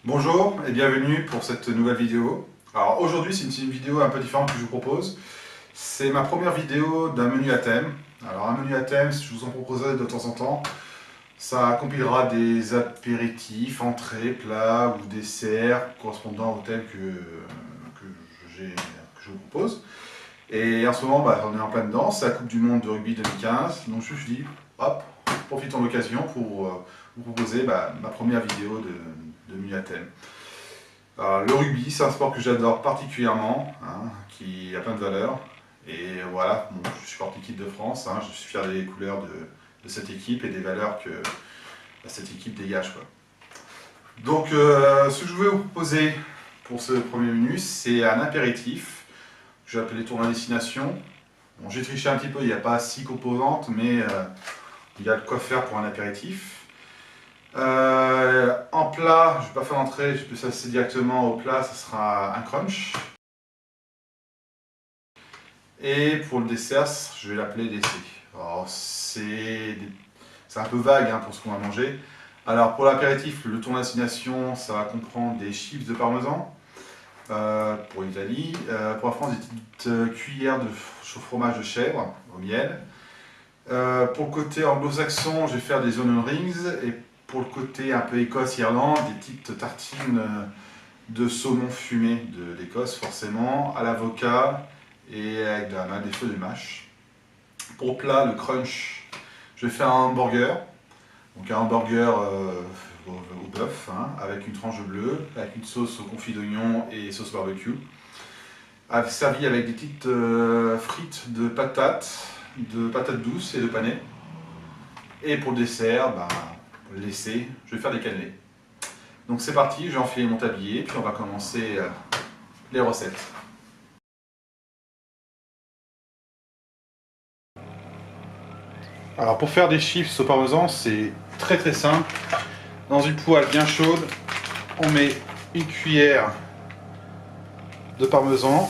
Bonjour et bienvenue pour cette nouvelle vidéo. Alors aujourd'hui c'est une vidéo un peu différente que je vous propose. C'est ma première vidéo d'un menu à thème. Alors un menu à thème, je vous en proposerai de temps en temps. Ça compilera des apéritifs, entrées, plats ou desserts correspondant au thème que je vous propose. Et en ce moment, on est en plein dedans, c'est la Coupe du Monde de rugby 2015. Donc je me suis dit, hop, profitons de l'occasion pour vous proposer ma première vidéo de menu à thème. Le rugby, c'est un sport que j'adore particulièrement, hein, qui a plein de valeurs. Et voilà, bon, je supporte l'équipe de France, hein, je suis fier des couleurs de cette équipe et des valeurs que cette équipe dégage, quoi. Donc, ce que je vais vous proposer pour ce premier menu, c'est un apéritif que j'ai appelé tournoi destination. Bon, j'ai triché un petit peu, il n'y a pas 6 composantes, mais il y a de quoi faire pour un apéritif. En plat, je ne vais pas faire l'entrée, je peux passer directement au plat, ça sera un crunch. Et pour le dessert, je vais l'appeler dessert. Alors c'est un peu vague pour ce qu'on va manger. Alors pour l'apéritif, le tour destination, ça va comprendre des chips de parmesan. Pour l'Italie, pour la France, des petites cuillères de fromage de chèvre au miel. Pour le côté anglo-saxon, je vais faire des onion rings. Et pour le côté un peu Écosse-Irlande, des petites tartines de saumon fumé d'Écosse, forcément, à l'avocat et avec des feux de mâche. Pour plat, le crunch, je vais faire un hamburger. Donc un hamburger au bœuf, avec une tranche de bleu, avec une sauce au confit d'oignon et sauce barbecue. Servi avec des petites frites de patates douces et de panais. Et pour le dessert, laissé, je vais faire des cannelés. Donc c'est parti, je vais enfiler mon tablier, puis on va commencer les recettes. Alors pour faire des chips au parmesan, c'est très simple. Dans une poêle bien chaude, on met une cuillère de parmesan.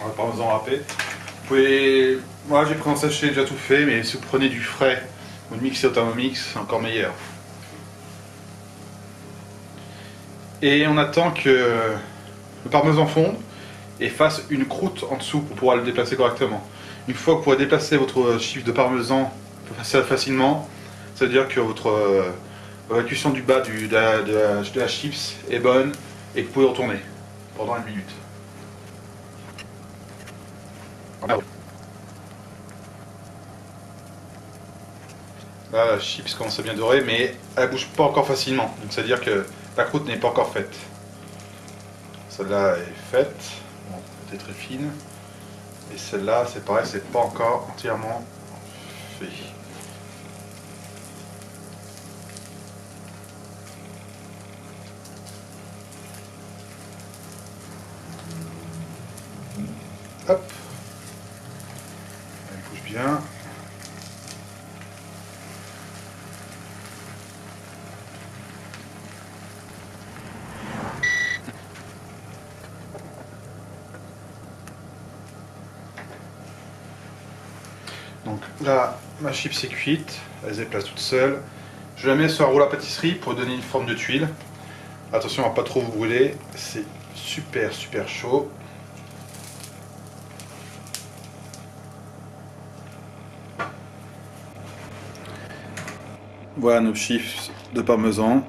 Le parmesan râpé. Vous pouvez... Moi j'ai pris un sachet déjà tout fait, mais si vous prenez du frais ou le mixer au Thermomix, c'est encore meilleur. Et on attend que le parmesan fonde et fasse une croûte en dessous pour pouvoir le déplacer correctement. Une fois que vous pourrez déplacer votre chiffre de parmesan facilement, ça veut dire que votre cuisson du bas de la chips est bonne et que vous pouvez retourner pendant 1 minute. Là, la chips commence à bien dorer, mais elle bouge pas encore facilement. Donc ça veut dire que la croûte n'est pas encore faite. Celle-là est faite, bon, elle est très fine. Et celle-là, c'est pareil, c'est pas encore entièrement fait. Hop, elle bouge bien. Donc là, ma chips est cuite, elle se déplace toute seule. Je la mets sur un rouleau à pâtisserie pour donner une forme de tuile. Attention à ne pas trop vous brûler, c'est super chaud. Voilà nos chips de parmesan.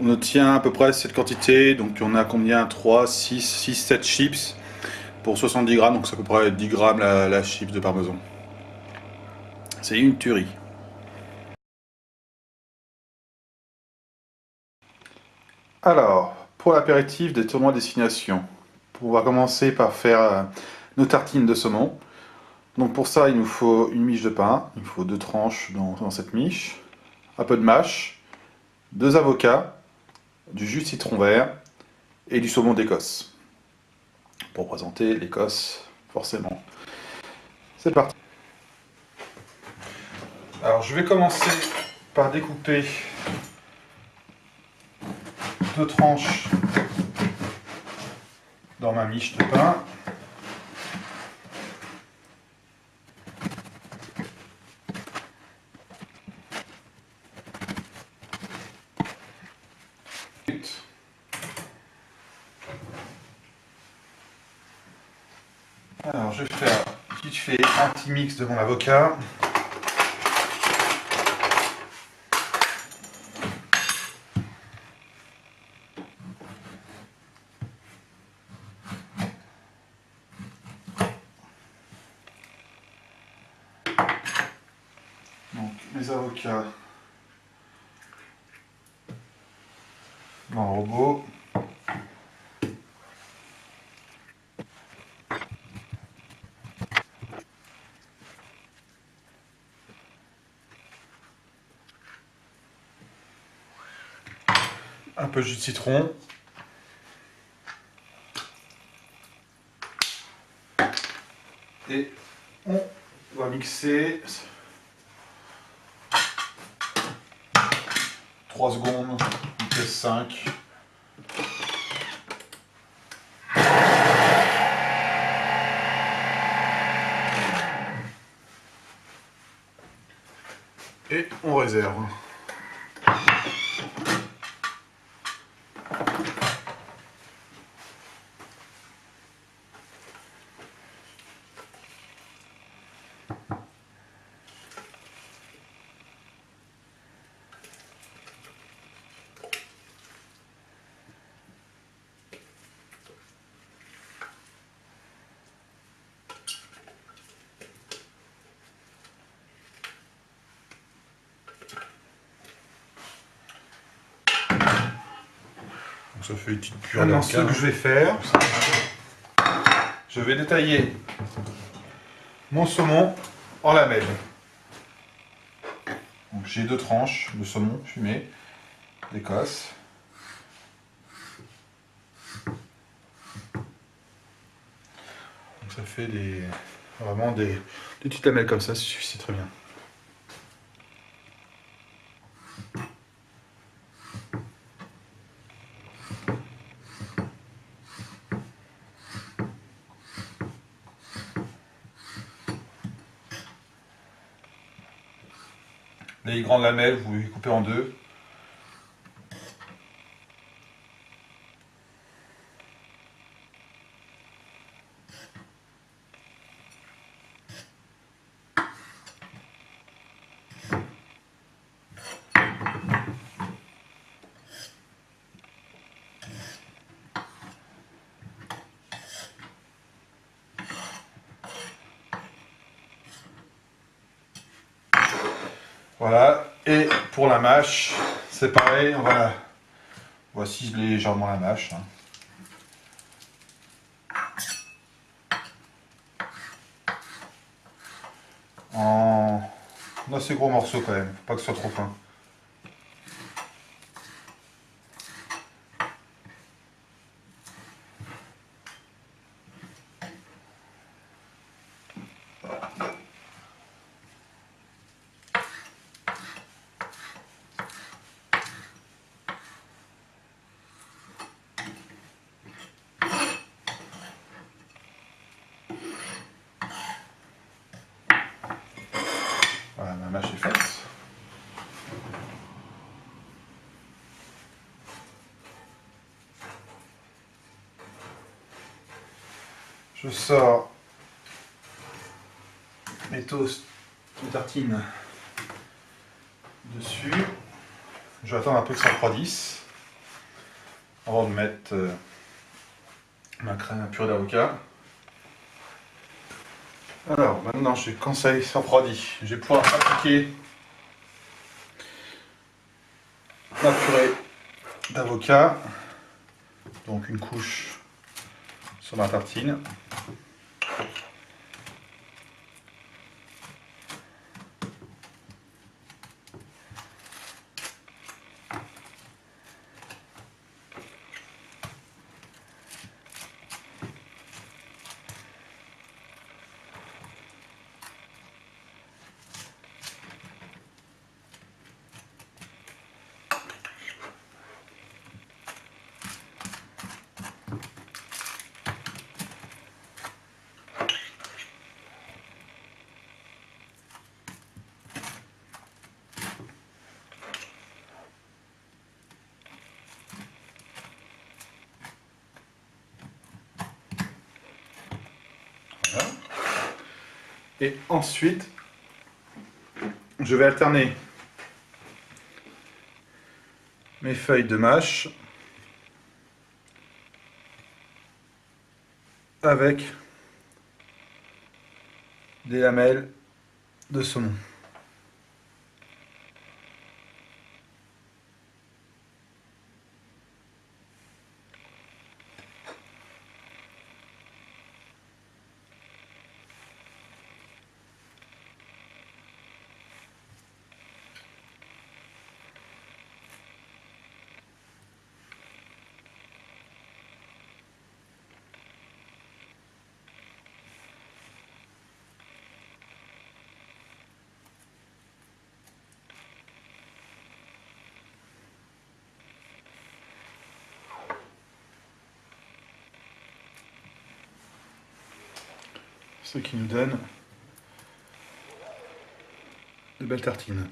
On obtient à peu près cette quantité, donc on a combien? 3, 6, 7 chips pour 70 grammes, donc c'est à peu près 10 grammes la chips de parmesan. C'est une tuerie. Alors, pour l'apéritif des tournois destination, on va commencer par faire nos tartines de saumon. Donc pour ça, il nous faut une miche de pain, il faut 2 tranches dans cette miche, un peu de mâche, 2 avocats, du jus de citron vert et du saumon d'Écosse. Pour présenter l'Écosse, forcément. C'est parti. Alors je vais commencer par découper 2 tranches dans ma miche de pain. Alors je vais faire vite fait un petit mix de mon avocat. Donc mes avocats dans le robot. Un peu de jus de citron. Et on va mixer 3 secondes, vitesse 5. Et on réserve. Ça fait une petite purée. Maintenant, ce que je vais faire, je vais détailler mon saumon en lamelles. J'ai 2 tranches de saumon fumé d'Écosse. Ça fait vraiment des petites lamelles comme ça suffit très bien. Les grandes lamelles, vous les coupez en 2. Voilà, et pour la mâche, c'est pareil, on va ciseler légèrement la mâche. En assez gros morceaux quand même, faut pas que ce soit trop fin. Voilà, ma mâche est faite. Je sors mes toasts, mes tartines dessus. Je vais attendre un peu que ça refroidisse avant de mettre ma crème à purée d'avocat. Alors maintenant, quand ça refroidit, je vais pouvoir appliquer ma purée d'avocat. Donc une couche sur ma tartine. Et ensuite, je vais alterner mes feuilles de mâche avec des lamelles de saumon. Ce qui nous donne de belles tartines.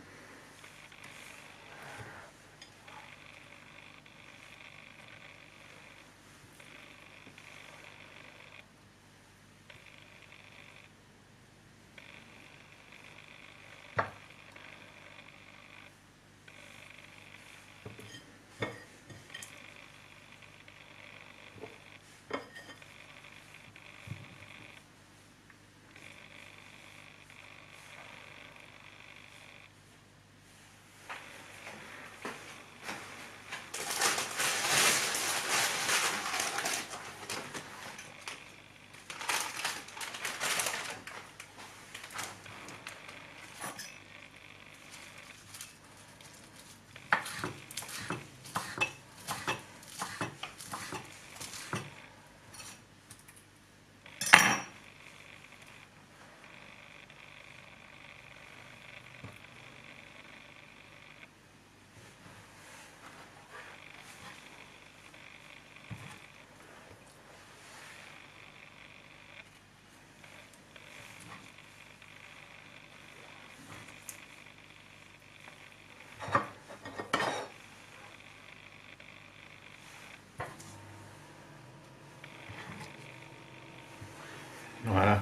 Voilà.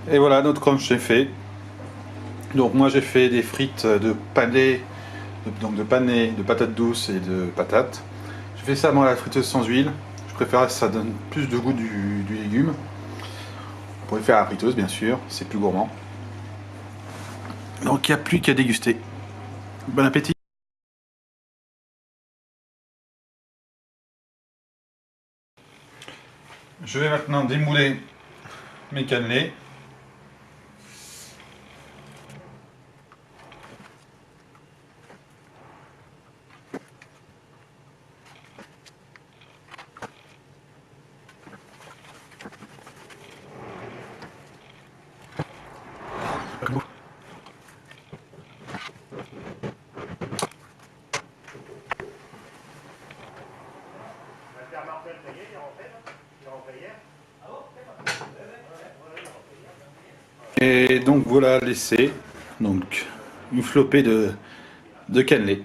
Et voilà, notre crunch est fait. Donc moi j'ai fait des frites de panais, donc de panais, de patates douces et de patates. Je fais ça dans la friteuse sans huile. Je préfère que ça donne plus de goût du légume. Vous pouvez faire à la friteuse bien sûr, c'est plus gourmand. Donc il n'y a plus qu'à déguster. Bon appétit! Je vais maintenant démouler mes cannelés. Et donc voilà laissé donc une flopée de cannelés.